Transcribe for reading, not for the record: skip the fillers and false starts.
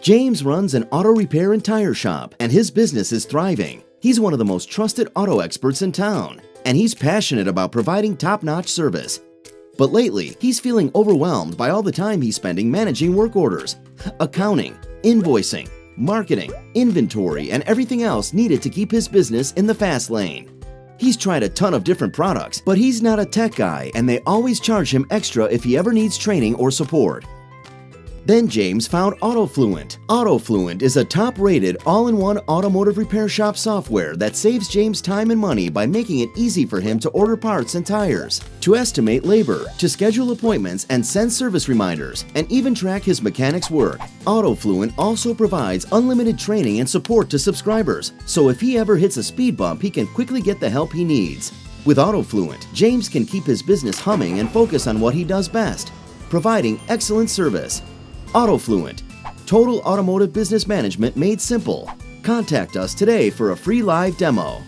James runs an auto repair and tire shop, and his business is thriving. He's one of the most trusted auto experts in town, and he's passionate about providing top-notch service. But lately, he's feeling overwhelmed by all the time he's spending managing work orders, accounting, invoicing, marketing, inventory, and everything else needed to keep his business in the fast lane. He's tried a ton of different products, but he's not a tech guy, and they always charge him extra if he ever needs training or support. Then James found AutoFluent. AutoFluent is a top-rated, all-in-one automotive repair shop software that saves James time and money by making it easy for him to order parts and tires, to estimate labor, to schedule appointments and send service reminders, and even track his mechanic's work. AutoFluent also provides unlimited training and support to subscribers, so if he ever hits a speed bump, he can quickly get the help he needs. With AutoFluent, James can keep his business humming and focus on what he does best, providing excellent service. AutoFluent, total automotive business management made simple. Contact us today for a free live demo.